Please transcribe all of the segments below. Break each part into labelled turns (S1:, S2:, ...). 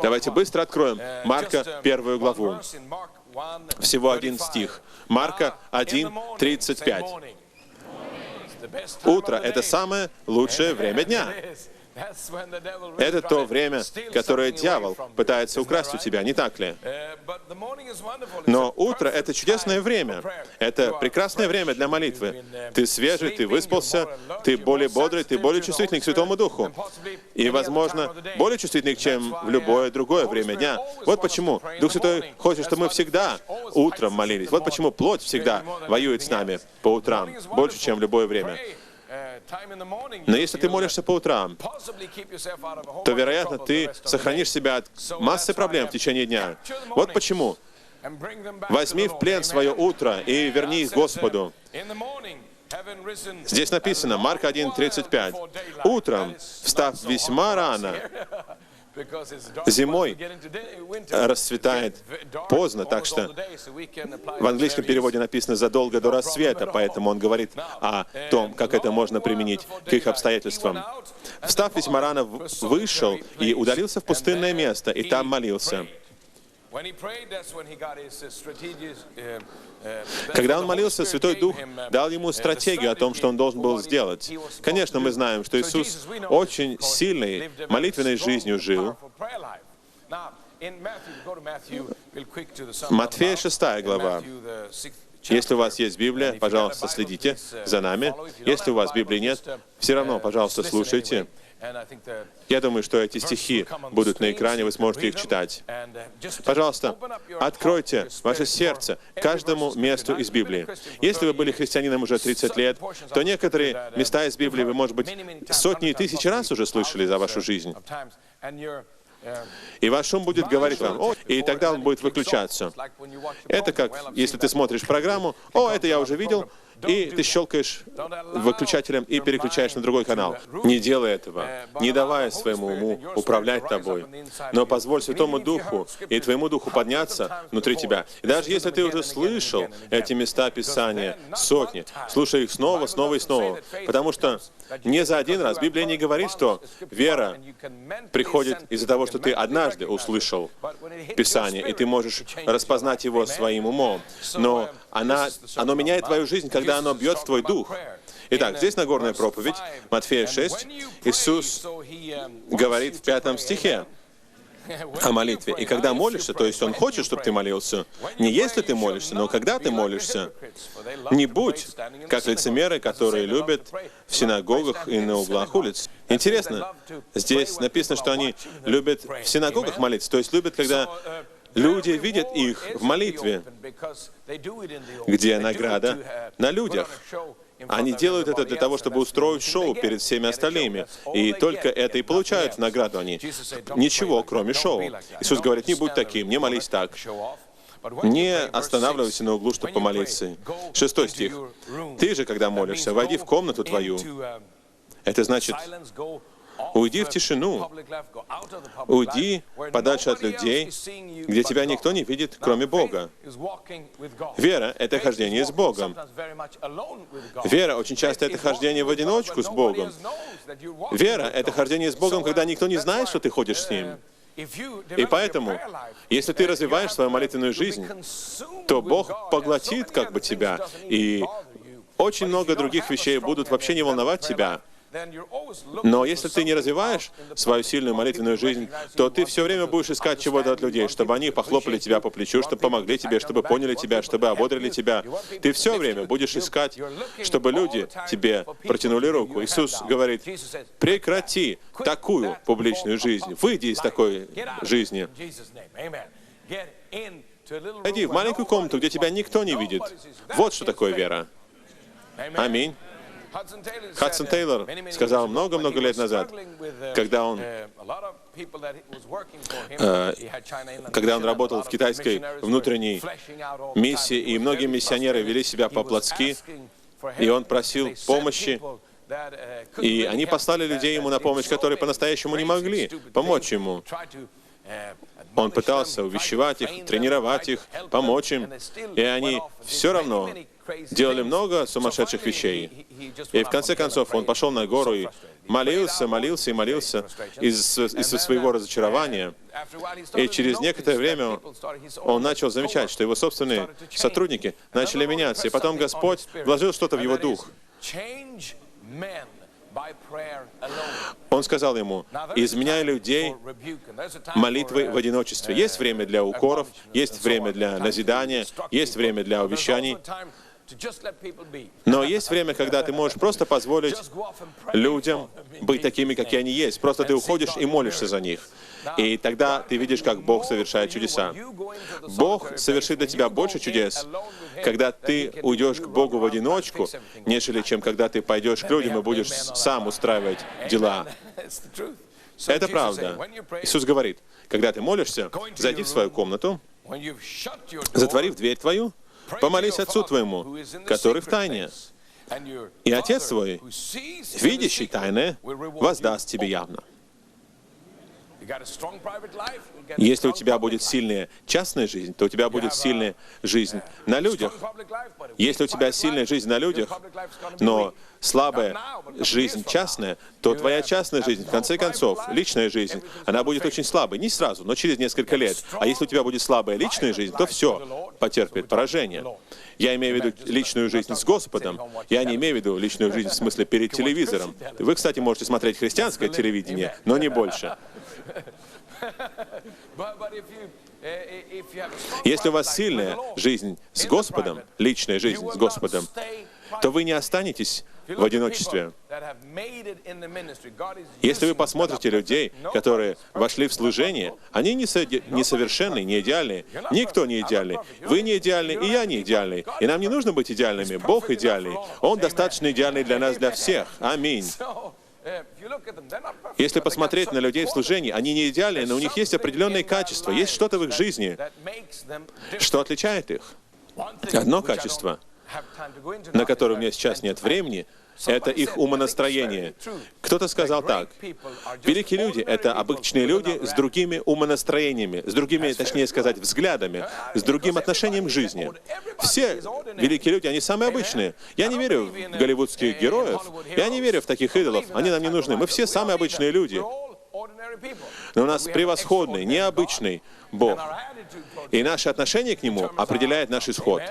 S1: Давайте быстро откроем Марка 1 главу. Всего один стих. Марка 1:35. Утро — это самое лучшее время дня. Это то время, которое дьявол пытается украсть у тебя, не так ли? Но утро — это чудесное время. Это прекрасное время для молитвы. Ты свежий, ты выспался, ты более бодрый, ты более чувствительный к Святому Духу. И, возможно, более чувствительный, чем в любое другое время дня. Вот почему Дух Святой хочет, чтобы мы всегда утром молились. Вот почему плоть всегда воюет с нами по утрам, больше, чем в любое время. Но если ты молишься по утрам, то, вероятно, ты сохранишь себя от массы проблем в течение дня. Вот почему. Возьми в плен свое утро и верни их Господу. Здесь написано, Марка 1:35. Утром, встав весьма рано, зимой расцветает поздно, так что в английском переводе написано «задолго до рассвета», поэтому он говорит о том, как это можно применить к их обстоятельствам. «Встав весьма рано, вышел и удалился в пустынное место, и там молился». Когда он молился, Святой Дух дал ему стратегию о том, что он должен был сделать. Конечно, мы знаем, что Иисус очень сильной молитвенной жизнью жил. Матфея 6 глава. Если у вас есть Библия, пожалуйста, следите за нами. Если у вас Библии нет, все равно, пожалуйста, слушайте. Я думаю, что эти стихи будут на экране, вы сможете их читать. Пожалуйста, откройте ваше сердце каждому месту из Библии. Если вы были христианином уже 30 лет, то некоторые места из Библии вы, может быть, сотни и тысячи раз уже слышали за вашу жизнь. И ваш ум будет говорить вам, «О», и тогда он будет выключаться. Это как, если ты смотришь программу, «О, это я уже видел», и ты щелкаешь выключателем и переключаешь на другой канал. Не делай этого. Не давай своему уму управлять тобой. Но позволь Святому Духу и твоему Духу подняться внутри тебя. И даже если ты уже слышал эти места Писания сотни, слушай их снова, снова и снова. Потому что не за один раз. Библия не говорит, что вера приходит из-за того, что ты однажды услышал Писание, и ты можешь распознать его своим умом. Но оно меняет твою жизнь, когда оно бьет в твой дух. Итак, здесь Нагорная проповедь, Матфея 6, Иисус говорит в 5 стихе о молитве. И когда молишься, то есть Он хочет, чтобы ты молился, не если ты молишься, но когда ты молишься, не будь как лицемеры, которые любят в синагогах и на углах улиц. Интересно, здесь написано, что они любят в синагогах молиться, то есть любят, когда люди видят их в молитве, где награда на людях. Они делают это для того, чтобы устроить шоу перед всеми остальными. И только это и получают награду они. Ничего, кроме шоу. Иисус говорит, не будь таким, не молись так. Не останавливайся на углу, чтобы помолиться. 6 стих. Ты же, когда молишься, войди в комнату твою. Это значит, уйди в тишину, уйди подальше от людей, где тебя никто не видит, кроме Бога. Вера — это хождение с Богом. Вера очень часто — это хождение в одиночку с Богом. Вера — это хождение с Богом, когда никто не знает, что ты ходишь с Ним. И поэтому, если ты развиваешь свою молитвенную жизнь, то Бог поглотит как бы тебя, и очень много других вещей будут вообще не волновать тебя. Но если ты не развиваешь свою сильную молитвенную жизнь, то ты все время будешь искать чего-то от людей, чтобы они похлопали тебя по плечу, чтобы помогли тебе, чтобы поняли тебя, чтобы ободрили тебя. Ты все время будешь искать, чтобы люди тебе протянули руку. Иисус говорит, прекрати такую публичную жизнь, выйди из такой жизни. Иди в маленькую комнату, где тебя никто не видит. Вот что такое вера. Аминь. Хадсон Тейлор сказал много-много лет назад, когда он работал в китайской внутренней миссии, и многие миссионеры вели себя по-плотски, и он просил помощи, и они послали людей ему на помощь, которые по-настоящему не могли помочь ему. Он пытался увещевать их, тренировать их, помочь им, и они все равно делали много сумасшедших вещей. И в конце концов он пошел на гору и молился, молился и молился из-за своего разочарования. И через некоторое время он начал замечать, что его собственные сотрудники начали меняться. И потом Господь вложил что-то в его дух. Он сказал ему: «Изменяй людей молитвой в одиночестве». Есть время для укоров, есть время для назидания, есть время для увещаний. Но есть время, когда ты можешь просто позволить людям быть такими, какие они есть. Просто ты уходишь и молишься за них. И тогда ты видишь, как Бог совершает чудеса. Бог совершит для тебя больше чудес, когда ты уйдешь к Богу в одиночку, нежели чем когда ты пойдешь к людям и будешь сам устраивать дела. Это правда. Иисус говорит: когда ты молишься, зайди в свою комнату, затворив дверь твою, помолись Отцу твоему, который в тайне. И Отец твой, видящий тайное, воздаст тебе явно. Если у тебя будет сильная частная жизнь, то у тебя будет сильная жизнь на людях. Если у тебя сильная жизнь на людях, но слабая жизнь частная, то твоя частная жизнь, в конце концов, личная жизнь, она будет очень слабой. Не сразу, но через несколько лет. А если у тебя будет слабая личная жизнь, то все потерпит поражение. Я имею в виду личную жизнь с Господом. Я не имею в виду личную жизнь в смысле перед телевизором. Вы, кстати, можете смотреть христианское телевидение, но не больше. Если у вас сильная жизнь с Господом, личная жизнь с Господом, то вы не останетесь в одиночестве. Если вы посмотрите людей, которые вошли в служение, они несовершенны, не идеальны. Никто не идеальный. Вы не идеальны, и я не идеальный. И нам не нужно быть идеальными. Бог идеальный. Он достаточно идеальный для нас, для всех. Аминь. Если посмотреть на людей в служении, они не идеальны, но у них есть определенные качества, есть что-то в их жизни, что отличает их. Одно качество, на которое у меня сейчас нет времени, это их умонастроение. Кто-то сказал так: великие люди — это обычные люди с другими умонастроениями, с другими, точнее сказать, взглядами, с другим отношением к жизни. Все великие люди, они самые обычные. Я не верю в голливудских героев, я не верю в таких идолов, они нам не нужны. Мы все самые обычные люди. Но у нас превосходный, необычный Бог. И наше отношение к Нему определяет наш исход.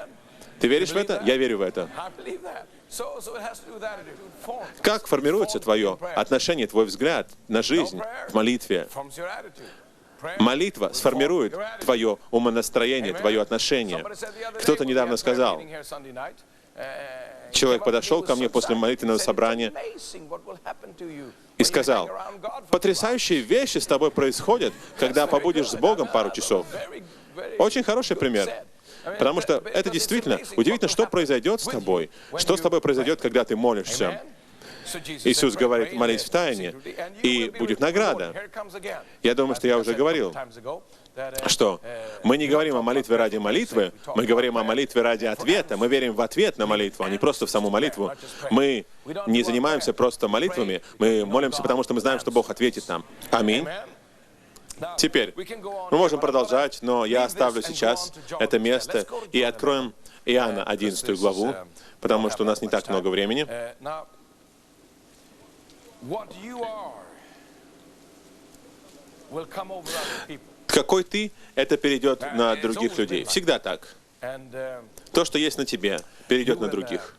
S1: Ты веришь в это? Я верю в это. Как формируется твое отношение, твой взгляд на жизнь в молитве? Молитва сформирует твое умонастроение, твое отношение. Кто-то недавно сказал, человек подошел ко мне после молитвенного собрания и сказал: потрясающие вещи с тобой происходят, когда побудешь с Богом пару часов. Очень хороший пример. Потому что это действительно удивительно, что произойдет с тобой. Что с тобой произойдет, когда ты молишься. Иисус говорит: молись в тайне, и будет награда. Я думаю, что я уже говорил, что мы не говорим о молитве ради молитвы, мы говорим о молитве ради ответа. Мы верим в ответ на молитву, а не просто в саму молитву. Мы не занимаемся просто молитвами, мы молимся, потому что мы знаем, что Бог ответит нам. Аминь. Теперь, мы можем продолжать, но я оставлю сейчас это место и откроем Иоанна 11 главу, потому что у нас не так много времени. Какой ты, это перейдет на других людей. Всегда так. То, что есть на тебе, перейдет на других.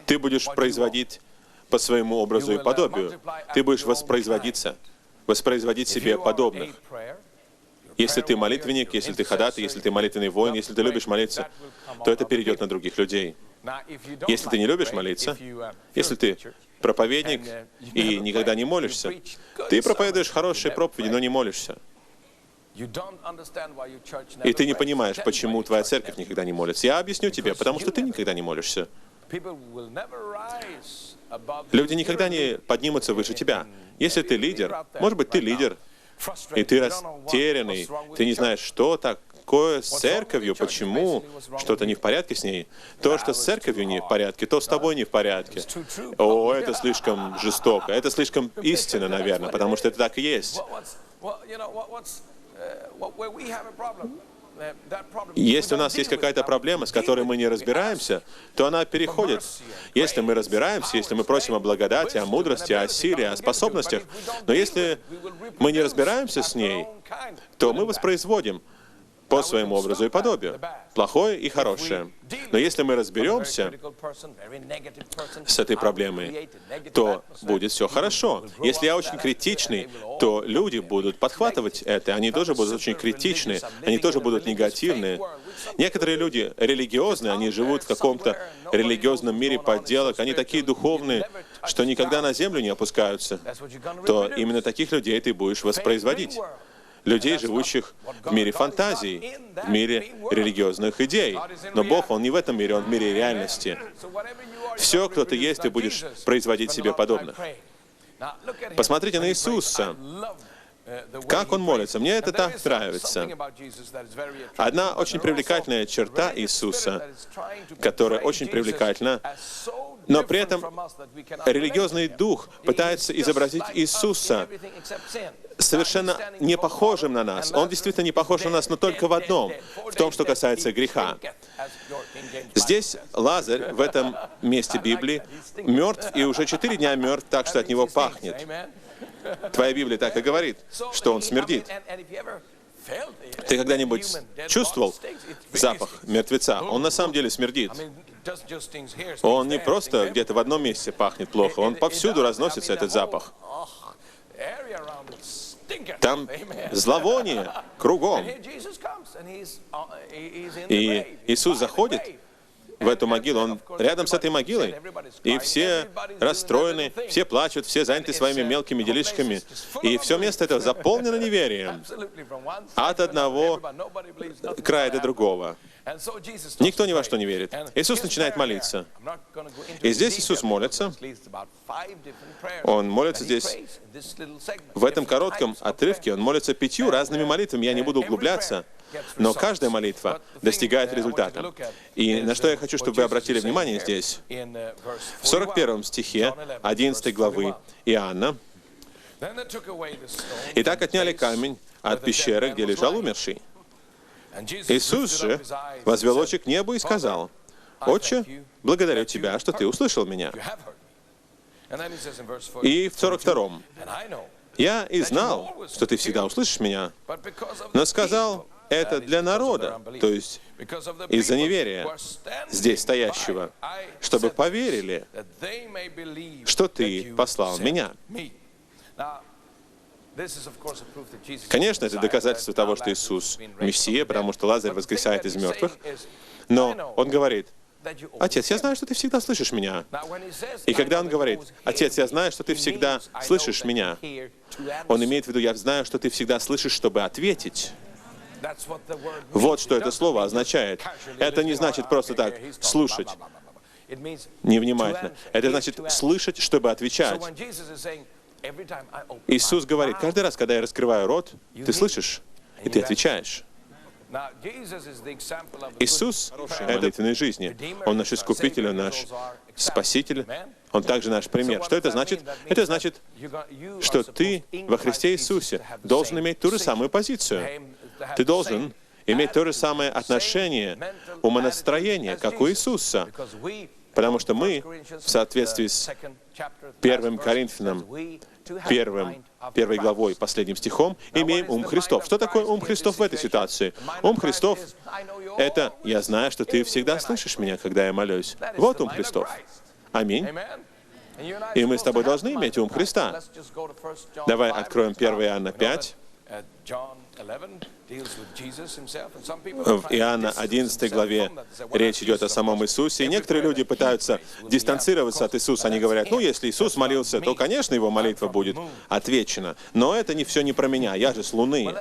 S1: Ты будешь производить по своему образу и подобию. Ты будешь воспроизводить себе подобных. Если ты молитвенник, если ты ходатай, если ты молитвенный воин, если ты любишь молиться, то это перейдет на других людей. Если ты не любишь молиться, если ты проповедник и никогда не молишься, ты проповедуешь хорошие проповеди, но не молишься. И ты не понимаешь, почему твоя церковь никогда не молится. Я объясню тебе, потому что ты никогда не молишься. Люди никогда не поднимутся выше тебя. Если ты лидер, может быть, ты лидер, и ты растерянный, ты не знаешь, что такое с церковью, почему что-то не в порядке с ней. То, что с церковью не в порядке, то с тобой не в порядке. О, это слишком жестоко, это слишком истинно, наверное, потому что это так и есть. Если у нас есть какая-то проблема, с которой мы не разбираемся, то она переходит. Если мы разбираемся, если мы просим о благодати, о мудрости, о силе, о способностях, но если мы не разбираемся с ней, то мы воспроизводим по своему образу и подобию, плохое и хорошее. Но если мы разберемся с этой проблемой, то будет все хорошо. Если я очень критичный, то люди будут подхватывать это, они тоже будут очень критичны, они тоже будут негативны. Некоторые люди религиозные, они живут в каком-то религиозном мире подделок, они такие духовные, что никогда на землю не опускаются, то именно таких людей ты будешь воспроизводить. Людей, живущих в мире фантазий, в мире религиозных идей. Но Бог, Он не в этом мире, Он в мире реальности. Все, кто ты есть, ты будешь производить себе подобных. Посмотрите на Иисуса. Как Он молится. Мне это так нравится. Одна очень привлекательная черта Иисуса, которая очень привлекательна, но при этом религиозный дух пытается изобразить Иисуса совершенно не похожим на нас. Он действительно не похож на нас, но только в одном, в том, что касается греха. Здесь Лазарь в этом месте Библии мертв, и уже 4 дня мертв, так что от него пахнет. Твоя Библия так и говорит, что он смердит. Ты когда-нибудь чувствовал запах мертвеца? Он на самом деле смердит. Он не просто где-то в одном месте пахнет плохо, он повсюду разносится, этот запах. Там зловоние кругом. И Иисус заходит в эту могилу, Он рядом с этой могилой, и все расстроены, все плачут, все заняты своими мелкими делишками, и все место это заполнено неверием от одного края до другого. Никто ни во что не верит. Иисус начинает молиться. И здесь Иисус молится. Он молится здесь, в этом коротком отрывке, Он молится 5 разными молитвами. Я не буду углубляться, но каждая молитва достигает результата. И на что я хочу, чтобы вы обратили внимание здесь. В 41 стихе 11 главы Иоанна: «Итак отняли камень от пещеры, где лежал умерший. Иисус же возвел очи к небу и сказал: Отче, благодарю Тебя, что Ты услышал меня». И в 42-м: «Я и знал, что Ты всегда услышишь меня, но сказал это для народа», то есть из-за неверия здесь стоящего, чтобы поверили, что Ты послал меня. Конечно, это доказательство того, что Иисус Мессия, потому что Лазарь воскресает из мертвых. Но Он говорит: «Отец, я знаю, что Ты всегда слышишь меня». И когда Он говорит: «Отец, я знаю, что Ты всегда слышишь меня», Он имеет в виду: «Я знаю, что Ты всегда слышишь, чтобы ответить». Вот что это слово означает. Это не значит просто так слушать невнимательно. Это значит слышать, чтобы отвечать. Иисус говорит: каждый раз, когда я раскрываю рот, ты слышишь, и ты отвечаешь. Иисус — молитвенной жизни. Он наш Искупитель, Он наш Спаситель. Он также наш пример. Что это значит? Это значит, что ты во Христе Иисусе должен иметь ту же самую позицию. Ты должен иметь то же самое отношение, умонастроение, как у Иисуса. Потому что мы, в соответствии с 1 Коринфянам, 1 главой, последним стихом, имеем ум Христов. Что такое ум Христов в этой ситуации? Ум Христов — это «я знаю, что ты всегда слышишь меня, когда я молюсь». Вот ум Христов. Аминь. И мы с тобой должны иметь ум Христа. Давай откроем 1 Иоанна 5. В Иоанна 11 главе речь идет о самом Иисусе, и некоторые люди пытаются дистанцироваться от Иисуса. Они говорят: ну, если Иисус молился, то, конечно, Его молитва будет отвечена. Но это не все не про меня, я же с Луны.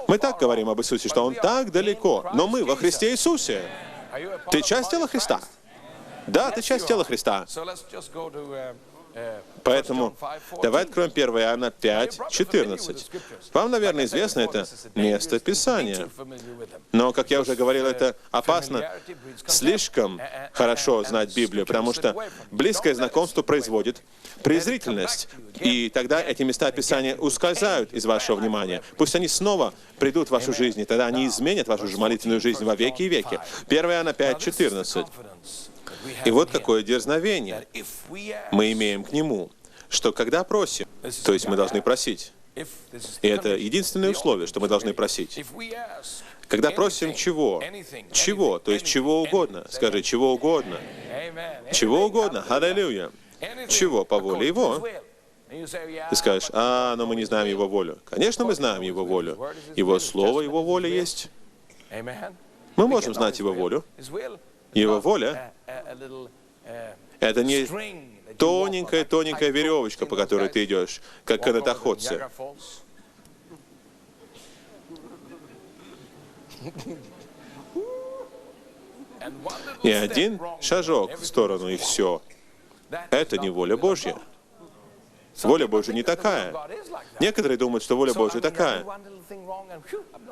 S1: Мы так говорим об Иисусе, что Он так далеко, но мы во Христе Иисусе. Ты часть тела Христа? Да, ты часть тела Христа. Поэтому давай откроем 1 Иоанна 5, 14. Вам, наверное, известно это место Писания. Но, как я уже говорил, это опасно слишком хорошо знать Библию, потому что близкое знакомство производит презрительность. И тогда эти места Писания ускользают из вашего внимания. Пусть они снова придут в вашу жизнь, и тогда они изменят вашу молитвенную жизнь во веки и веки. 1 Иоанна 5, 14. И вот какое дерзновение мы имеем к Нему, что когда просим, то есть мы должны просить. И это единственное условие, что мы должны просить. Когда просим чего? Чего? То есть чего угодно. Скажи, чего угодно. Чего угодно. Аллилуйя. Чего? По воле Его. Ты скажешь, но мы не знаем Его волю. Конечно, мы знаем Его волю. Его Слово, Его воля есть. Мы можем знать Его волю. Его воля — это не тоненькая веревочка, по которой ты идешь, как канатоходцы. И один шажок в сторону, и все. Это не воля Божья. Воля Божья не такая. Некоторые думают, что воля Божья такая.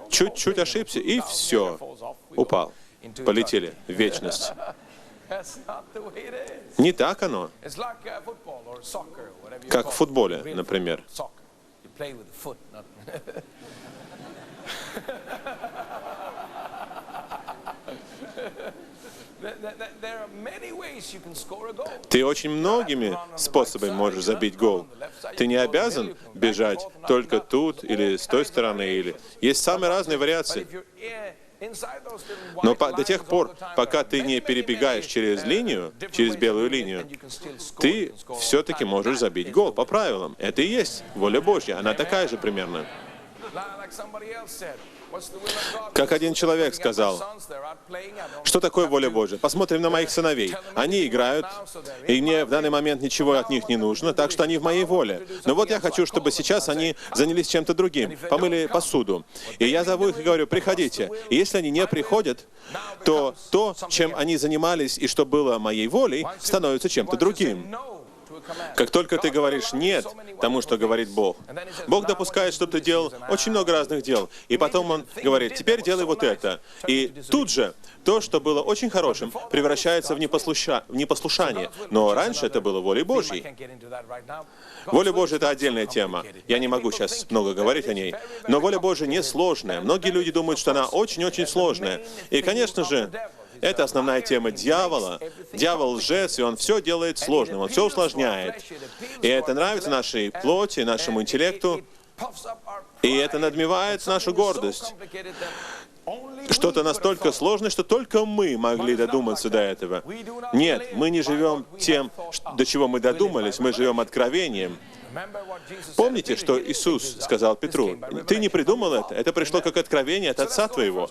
S1: Чуть-чуть ошибся, и все. Упал. Полетели в вечность. Не так оно. Как в футболе, например. Ты очень многими способами можешь забить гол. Ты не обязан бежать только тут или с той стороны, или есть самые разные вариации. Но до тех пор, пока ты не перебегаешь через линию, через белую линию, ты все-таки можешь забить гол по правилам. Это и есть воля Божья. Она такая же примерно. Как один человек сказал, что такое воля Божья? Посмотрим на моих сыновей. Они играют, и мне в данный момент ничего от них не нужно, так что они в моей воле. Но вот я хочу, чтобы сейчас они занялись чем-то другим, помыли посуду. И я зову их и говорю, приходите. И если они не приходят, то то, чем они занимались и что было моей волей, становится чем-то другим. Как только ты говоришь «нет» тому, что говорит Бог, Бог допускает, что ты делал очень много разных дел, и потом Он говорит «теперь делай вот это». И тут же то, что было очень хорошим, превращается в непослушание. Но раньше это было волей Божьей. Воля Божья — это отдельная тема. Я не могу сейчас много говорить о ней. Но воля Божья не сложная. Многие люди думают, что она очень-очень сложная. И, конечно же, это основная тема дьявола. Дьявол лжец, и он все делает сложным, он все усложняет. И это нравится нашей плоти, нашему интеллекту. И это надмевает нашу гордость. Что-то настолько сложное, что только мы могли додуматься до этого. Нет, мы не живем тем, до чего мы додумались, мы живем откровением. Помните, что Иисус сказал Петру? Ты не придумал это пришло как откровение от Отца твоего.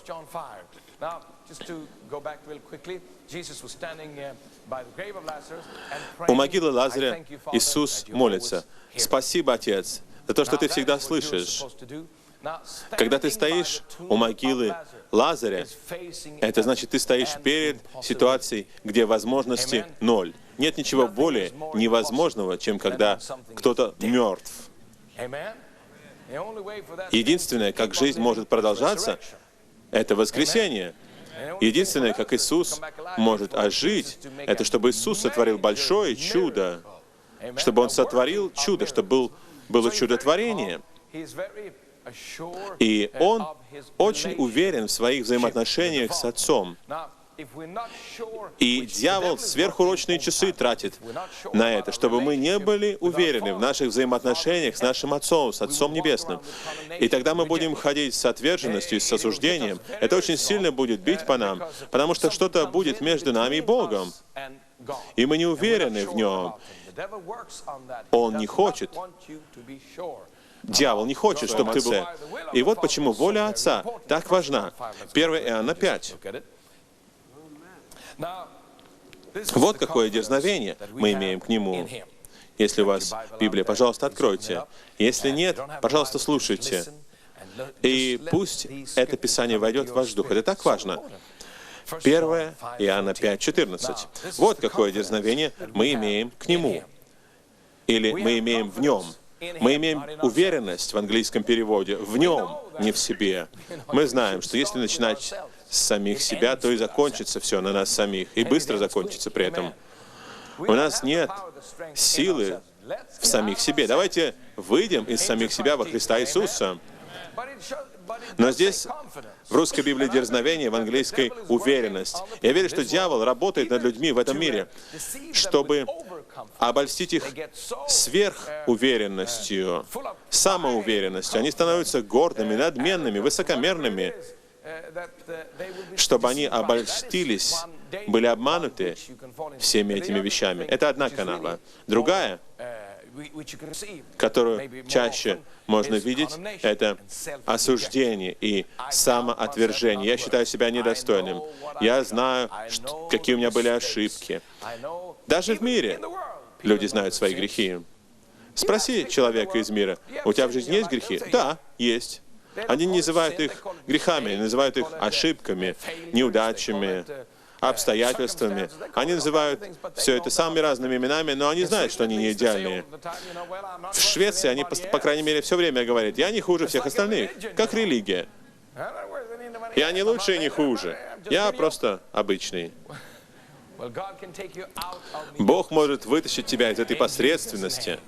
S1: У могилы Лазаря Иисус молится. Спасибо, Отец, за то, что ты всегда слышишь. Когда ты стоишь у могилы Лазаря, это значит, ты стоишь перед ситуацией, где возможности ноль. Нет ничего более невозможного, чем когда кто-то мертв. Единственное, как жизнь может продолжаться, это воскресение. Единственное, как Иисус может ожить, это чтобы Иисус сотворил большое чудо, чтобы Он сотворил чудо, чтобы было чудотворение. И Он очень уверен в своих взаимоотношениях с Отцом. И дьявол сверхурочные часы тратит на это, чтобы мы не были уверены в наших взаимоотношениях с нашим Отцом, с Отцом Небесным. И тогда мы будем ходить с отверженностью и с осуждением. Это очень сильно будет бить по нам, потому что что-то будет между нами и Богом. И мы не уверены в Нем. Он не хочет. Дьявол не хочет, чтобы ты был. И вот почему воля Отца так важна. 1 Иоанна 5. Вот какое дерзновение мы имеем к Нему. Если у вас Библия, пожалуйста, откройте. Если нет, пожалуйста, слушайте. И пусть это Писание войдет в ваш дух. Это так важно. 1 Иоанна 5, 14. Вот какое дерзновение мы имеем к Нему. Или мы имеем в Нем. Мы имеем уверенность в английском переводе в Нем, не в себе. Мы знаем, что если начинать с самих себя, то и закончится все на нас самих, и быстро закончится при этом. У нас нет силы в самих себе. Давайте выйдем из самих себя во Христа Иисуса. Но здесь в русской Библии дерзновение, в английской уверенность. Я верю, что дьявол работает над людьми в этом мире, чтобы обольстить их сверхуверенностью, самоуверенностью. Они становятся гордыми, надменными, высокомерными, чтобы они обольстились, были обмануты всеми этими вещами. Это одна канава. Другая, которую чаще можно видеть, это осуждение и самоотвержение. Я считаю себя недостойным. Я знаю, какие у меня были ошибки. Даже в мире люди знают свои грехи. Спроси человека из мира, у тебя в жизни есть грехи? Да, есть. Они не называют их грехами, они называют их ошибками, неудачами, обстоятельствами. Они называют все это самыми разными именами, но они знают, что они не идеальные. В Швеции они, по крайней мере, все время говорят, я не хуже всех остальных, как религия. Я не лучше и не хуже. Я просто обычный. Бог может вытащить тебя из этой посредственности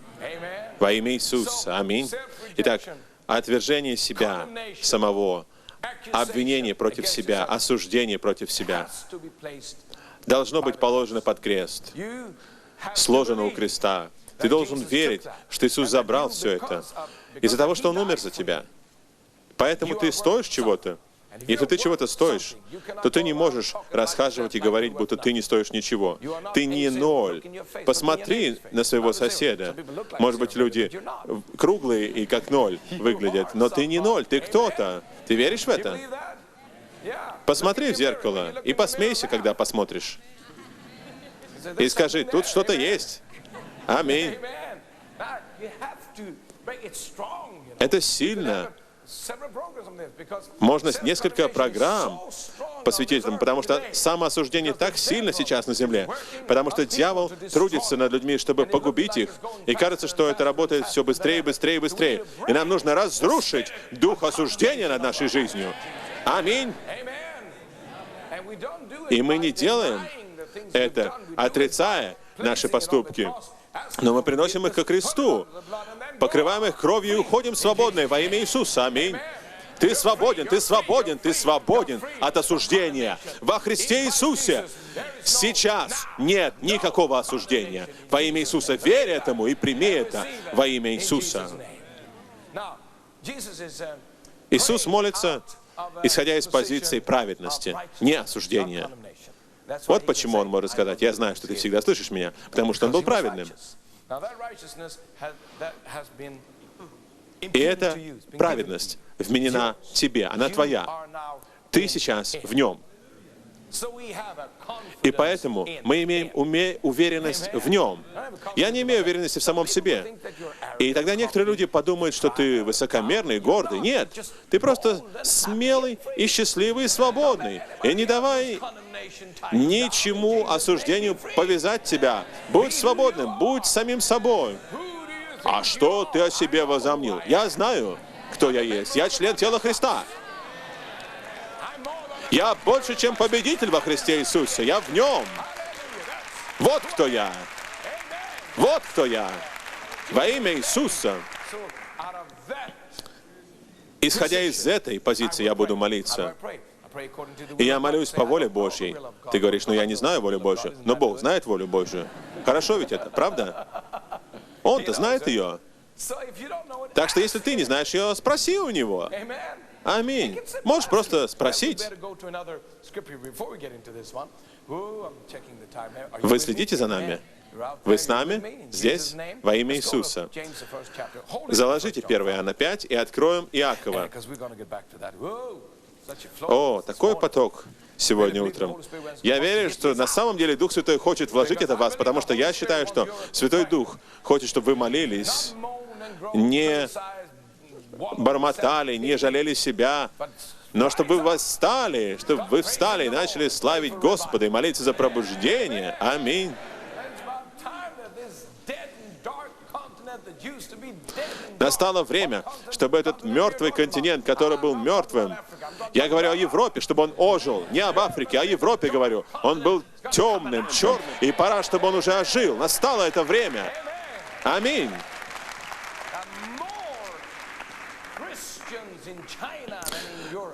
S1: во имя Иисуса. Аминь. Итак, отвержение себя самого, обвинение против себя, осуждение против себя должно быть положено под крест, сложено у креста. Ты должен верить, что Иисус забрал все это из-за того, что Он умер за тебя. Поэтому ты стоишь чего-то. Если ты чего-то стоишь, то ты не можешь расхаживать и говорить, будто ты не стоишь ничего. Ты не ноль. Посмотри на своего соседа. Может быть, люди круглые и как ноль выглядят, но ты не ноль, ты кто-то. Ты веришь в это? Посмотри в зеркало и посмейся, когда посмотришь. И скажи, тут что-то есть. Аминь. Это сильно. Можно несколько программ посвятить этому, потому что самоосуждение так сильно сейчас на земле, потому что дьявол трудится над людьми, чтобы погубить их, и кажется, что это работает все быстрее, быстрее, быстрее. И нам нужно разрушить дух осуждения над нашей жизнью. Аминь. И мы не делаем это, отрицая наши поступки, но мы приносим их ко кресту, покрываем их кровью и уходим свободные во имя Иисуса. Аминь. Ты свободен, ты свободен, ты свободен от осуждения. Во Христе Иисусе сейчас нет никакого осуждения. Во имя Иисуса верь этому и прими это во имя Иисуса. Иисус молится, исходя из позиции праведности, не осуждения. Вот почему Он может сказать, я знаю, что ты всегда слышишь меня, потому что Он был праведным. И эта праведность вменена тебе, она твоя. Ты сейчас в Нем. И поэтому мы имеем уверенность в Нем. Я не имею уверенности в самом себе. И тогда некоторые люди подумают, что ты высокомерный, гордый. Нет, ты просто смелый и счастливый и свободный. И не давай ничему осуждению повязать тебя. Будь свободным, будь самим собой. А что ты о себе возомнил? Я знаю, кто я есть. Я член тела Христа. Я больше, чем победитель во Христе Иисусе. Я в Нем. Вот кто я. Вот кто я. Во имя Иисуса. Исходя из этой позиции, я буду молиться. И я молюсь по воле Божьей. Ты говоришь, ну я не знаю волю Божью. Но Бог знает волю Божью. Хорошо ведь это, правда? Он-то знает ее. Так что если ты не знаешь ее, спроси у Него. Аминь. Можешь просто спросить. Вы следите за нами? Вы с нами? Здесь? Во имя Иисуса. Заложите 1 Иоанна 5 и откроем Иакова. О, такой поток сегодня утром. Я верю, что на самом деле Дух Святой хочет вложить это в вас, потому что я считаю, что Святой Дух хочет, чтобы вы молились, не бормотали, не жалели себя, но чтобы вы восстали, чтобы вы встали и начали славить Господа и молиться за пробуждение. Аминь. Настало время, чтобы этот мертвый континент, который был мертвым, я говорю о Европе, чтобы он ожил. Не об Африке, а о Европе говорю. Он был темным, черным, и пора, чтобы он уже ожил. Настало это время. Аминь.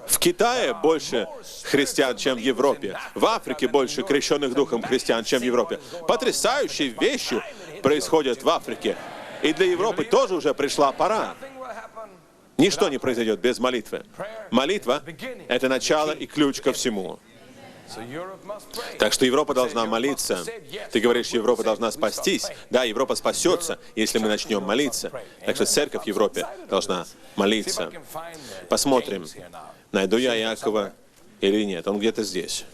S1: В Китае больше христиан, чем в Европе. В Африке больше крещенных духом христиан, чем в Европе. Потрясающие вещи происходят в Африке. И для Европы тоже уже пришла пора. Ничто не произойдет без молитвы. Молитва — это начало и ключ ко всему. Так что Европа должна молиться. Ты говоришь, Европа должна спастись. Да, Европа спасется, если мы начнем молиться. Так что церковь в Европе должна молиться. Посмотрим, найду я Иакова или нет. Он где-то здесь.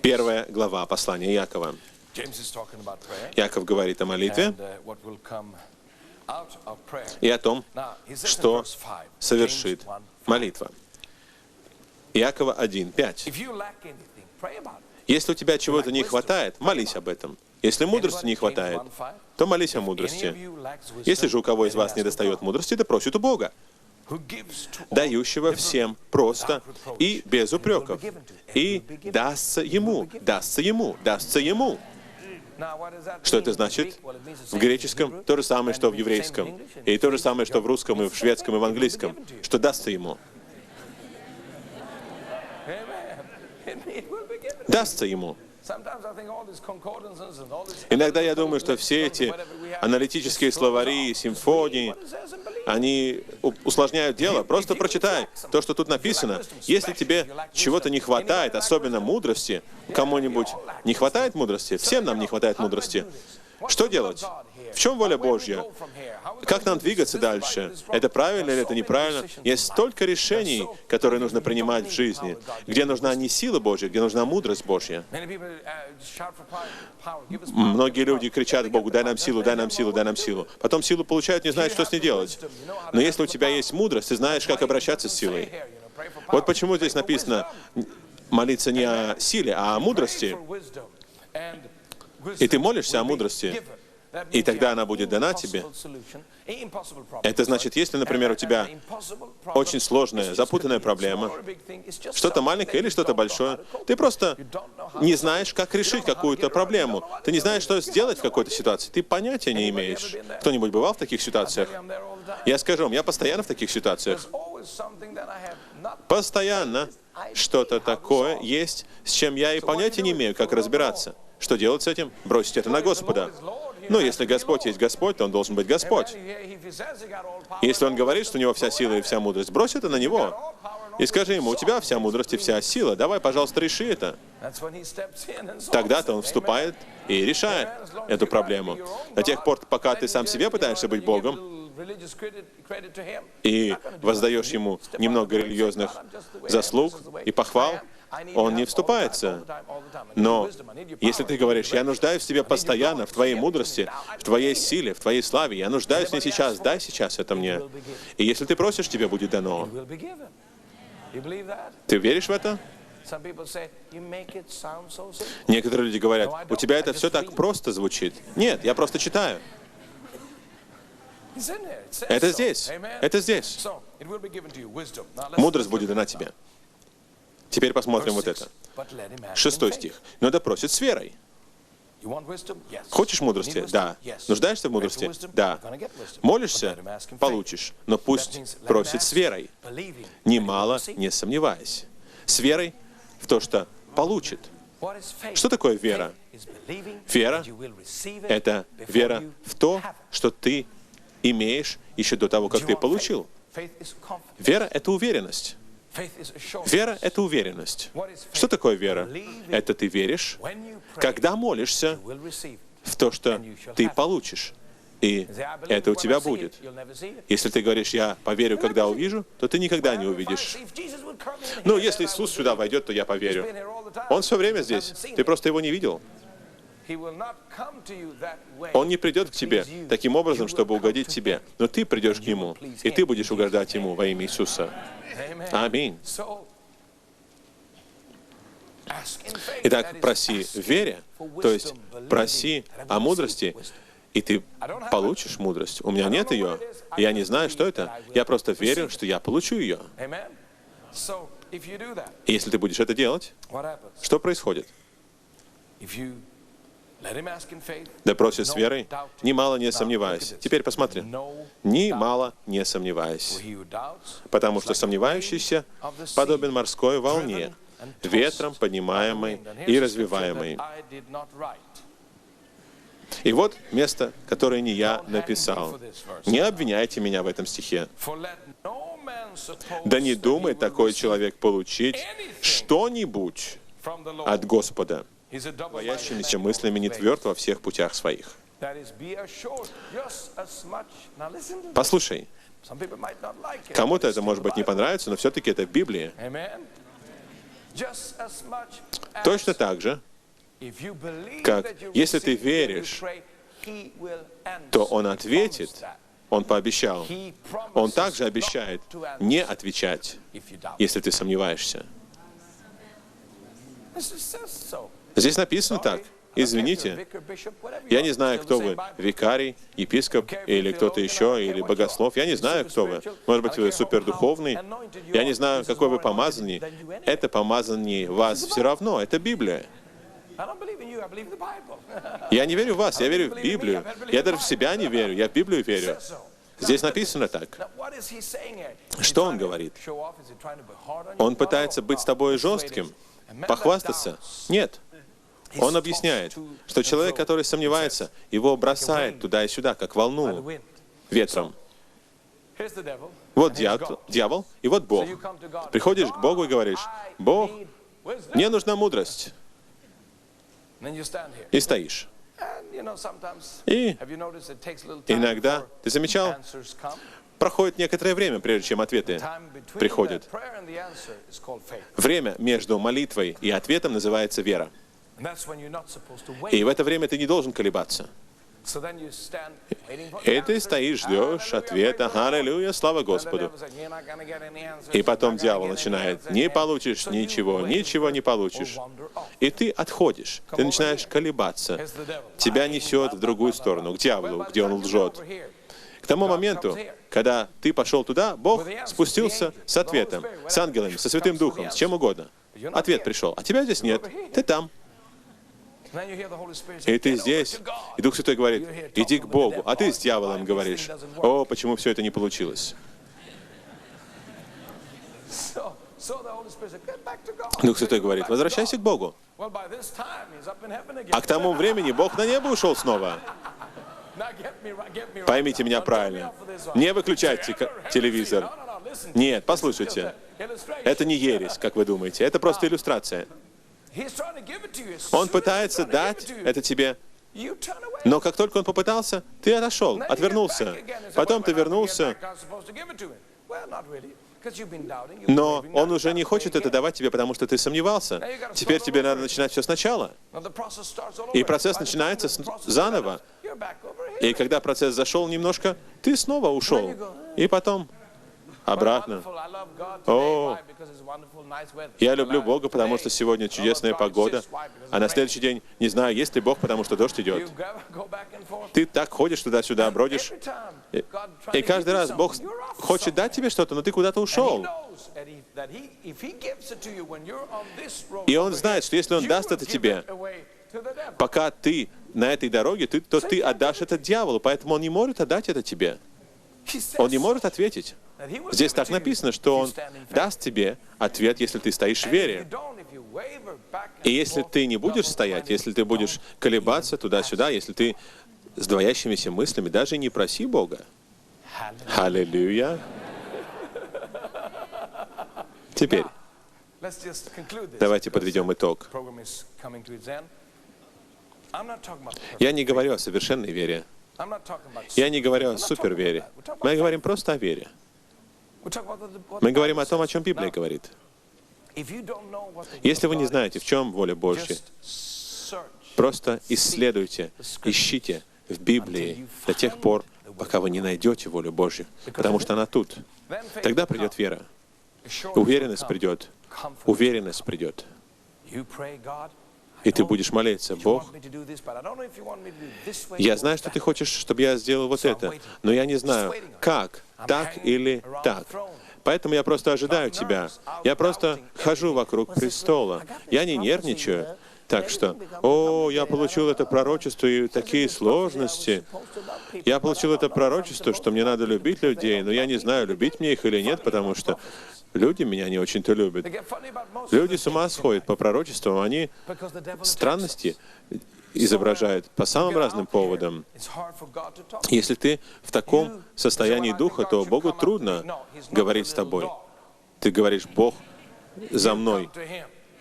S1: Первая глава послания Иакова. Иаков говорит о молитве и о том, что совершит молитва. Иакова 1:5. Если у тебя чего-то не хватает, молись об этом. Если мудрости не хватает, то молись о мудрости. Если же у кого из вас не достает мудрости, да просит у Бога, дающего всем просто и без упреков. И дастся ему, дастся ему, дастся ему. Что это значит? В греческом то же самое, что в еврейском. И то же самое, что в русском, и в шведском, и в английском. Что дастся ему. Дастся ему. Иногда я думаю, что все эти аналитические словари, симфонии, они усложняют дело. Просто прочитай то, что тут написано. Если тебе чего-то не хватает, особенно мудрости, кому-нибудь не хватает мудрости, всем нам не хватает мудрости, что делать? В чем воля Божья? Как нам двигаться дальше? Это правильно или это неправильно? Есть столько решений, которые нужно принимать в жизни, где нужна не сила Божья, где нужна мудрость Божья. Многие люди кричат Богу: дай нам силу, дай нам силу, дай нам силу. Потом силу получают, не знают, что с ней делать. Но если у тебя есть мудрость, ты знаешь, как обращаться с силой. Вот почему здесь написано молиться не о силе, а о мудрости. И ты молишься о мудрости, и тогда она будет дана тебе. Это значит, если, например, у тебя очень сложная, запутанная проблема, что-то маленькое или что-то большое, ты просто не знаешь, как решить какую-то проблему. Ты не знаешь, что сделать в какой-то ситуации. Ты понятия не имеешь. Кто-нибудь бывал в таких ситуациях? Я скажу вам, я постоянно в таких ситуациях. Постоянно что-то такое есть, с чем я и понятия не имею, как разбираться. Что делать с этим? Бросить это на Господа. Но если Господь есть Господь, то Он должен быть Господь. Если Он говорит, что у Него вся сила и вся мудрость, брось это на Него. И скажи Ему: у тебя вся мудрость и вся сила, давай, пожалуйста, реши это. Тогда-то Он вступает и решает эту проблему. До тех пор, пока ты сам себе пытаешься быть Богом и воздаешь Ему немного религиозных заслуг и похвал, Он не вступается. Но если ты говоришь: я нуждаюсь в тебе постоянно, в твоей мудрости, в твоей силе, в твоей славе, я нуждаюсь в ней сейчас, дай сейчас это мне. И если ты просишь, тебе будет дано. Ты веришь в это? Некоторые люди говорят: у тебя это все так просто звучит. Нет, я просто читаю. Это здесь. Это здесь. Мудрость будет дана тебе. Теперь посмотрим вот это. 6 стих. Но да просит с верой. Хочешь мудрости? Да. Нуждаешься в мудрости? Да. Молишься? Получишь. Но пусть просит с верой, немало не сомневаясь. С верой в то, что получит. Что такое вера? Вера — это вера в то, что ты имеешь еще до того, как ты получил. Вера — это уверенность. Вера — это уверенность. Что такое вера? Это ты веришь, когда молишься, в то, что ты получишь. И это у тебя будет. Если ты говоришь: я поверю, когда увижу, то ты никогда не увидишь. Ну, если Иисус сюда войдет, то я поверю. Он все время здесь. Ты просто Его не видел. Он не придет к тебе таким образом, чтобы угодить тебе. Но ты придешь к Нему, и ты будешь угождать Ему во имя Иисуса. Аминь. Итак, проси в вере, то есть проси о мудрости, и ты получишь мудрость. У меня нет ее, я не знаю, что это. Я просто верю, что я получу ее. И если ты будешь это делать, что происходит? Да просит с верой, немало не сомневаясь. Теперь посмотри. Немало не сомневаясь. Потому что сомневающийся подобен морской волне, ветром поднимаемой и развиваемой. И вот место, которое не я написал. Не обвиняйте меня в этом стихе. Да не думает такой человек получить что-нибудь от Господа, боящимися мыслями не тверд во всех путях своих. Послушай, кому-то это, может быть, не понравится, но все-таки это Библия. Точно так же, как если ты веришь, то Он ответит, Он пообещал. Он также обещает не отвечать, если ты сомневаешься. Здесь написано так. Извините, я не знаю, кто вы, викарий, епископ или кто-то еще, или богослов. Я не знаю, кто вы. Может быть, вы супердуховный. Я не знаю, какой вы помазанный. Это помазание вас все равно. Это Библия. Я не верю в вас, я верю в Библию. Я даже в себя не верю, я в Библию верю. Здесь написано так. Что он говорит? Он пытается быть с тобой жестким, похвастаться? Нет. Он объясняет, что человек, который сомневается, его бросает туда и сюда, как волну, ветром. Вот дьявол, и вот Бог. Приходишь к Богу и говоришь: Бог, мне нужна мудрость. И стоишь. И иногда, ты замечал, проходит некоторое время, прежде чем ответы приходят. Время между молитвой и ответом называется вера. И в это время ты не должен колебаться. И ты стоишь, ждешь ответа. Аллилуйя, слава Господу. И потом дьявол начинает: не получишь ничего, ничего не получишь. И ты отходишь, ты начинаешь колебаться. Тебя несет в другую сторону, к дьяволу, где он лжет. К тому моменту, когда ты пошел туда, Бог спустился с ответом, с ангелами, со Святым Духом, с чем угодно. Ответ пришел, а тебя здесь нет, ты там. И ты здесь, и Дух Святой говорит: иди к Богу, а ты с дьяволом говоришь: о, почему все это не получилось? Дух Святой говорит: возвращайся к Богу. А к тому времени Бог на небо ушел снова. Поймите меня правильно. Не выключайте телевизор. Нет, послушайте. Это не ересь, как вы думаете. Это просто иллюстрация. Он пытается дать это тебе, но как только он попытался, ты отошел, отвернулся. Потом ты вернулся, но он уже не хочет это давать тебе, потому что ты сомневался. Теперь тебе надо начинать все сначала. И процесс начинается заново. И когда процесс зашел немножко, ты снова ушел. И потом обратно. О, я люблю Бога, потому что сегодня чудесная погода, а на следующий день не знаю, есть ли Бог, потому что дождь идет. Ты так ходишь туда-сюда, бродишь, и каждый раз Бог хочет дать тебе что-то, но ты куда-то ушел. И Он знает, что если Он даст это тебе, пока ты на этой дороге, то ты отдашь это дьяволу, поэтому Он не может отдать это тебе. Он не может ответить. Здесь так написано, что Он даст тебе ответ, если ты стоишь в вере. И если ты не будешь стоять, если ты будешь колебаться туда-сюда, если ты с двоящимися мыслями, даже не проси Бога. Аллилуйя. Теперь, давайте подведем итог. Я не говорю о совершенной вере. Я не говорю о супервере. Мы говорим просто о вере. Мы говорим о том, о чем Библия говорит. Если вы не знаете, в чем воля Божья, просто исследуйте, ищите в Библии до тех пор, пока вы не найдете волю Божью, потому что она тут. Тогда придет вера. Уверенность придет. Уверенность придет. И ты будешь молиться: Бог, я знаю, что ты хочешь, чтобы я сделал вот это, но я не знаю, как, так или так. Поэтому я просто ожидаю тебя. Я просто хожу вокруг престола. Я не нервничаю. Так что, я получил это пророчество и такие сложности. Я получил это пророчество, что мне надо любить людей, но я не знаю, любить мне их или нет, потому что люди меня не очень-то любят. Люди с ума сходят по пророчествам, они странности изображают по самым разным поводам. Если ты в таком состоянии духа, то Богу трудно говорить с тобой. Ты говоришь: Бог за мной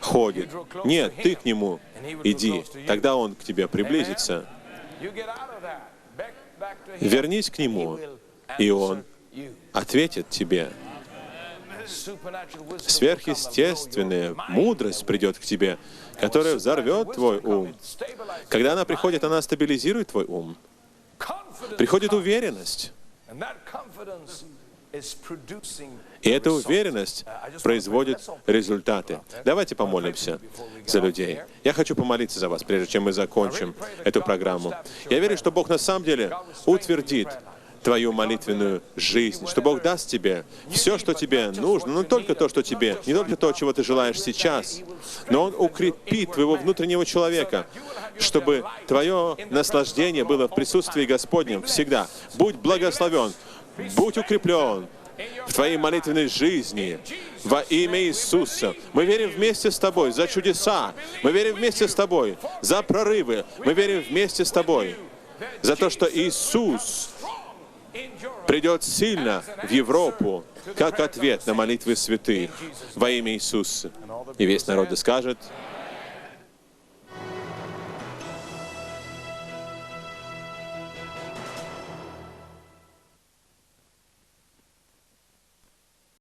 S1: ходит. Нет, ты к Нему иди, тогда Он к тебе приблизится. Вернись к Нему, и Он ответит тебе. Сверхъестественная мудрость придет к тебе, которая взорвет твой ум. Когда она приходит, она стабилизирует твой ум. Приходит уверенность. И эта уверенность производит результаты. Давайте помолимся за людей. Я хочу помолиться за вас, прежде чем мы закончим эту программу. Я верю, что Бог на самом деле утвердит твою молитвенную жизнь, что Бог даст тебе все, что тебе нужно, но не только то, что тебе, не только то, чего ты желаешь сейчас, но Он укрепит твоего внутреннего человека, чтобы твое наслаждение было в присутствии Господнем всегда. Будь благословен, будь укреплен в твоей молитвенной жизни во имя Иисуса. Мы верим вместе с тобой за чудеса, мы верим вместе с тобой за прорывы, мы верим вместе с тобой за то, что Иисус придет сильно в Европу, как ответ на молитвы святых во имя Иисуса. И весь народ скажет: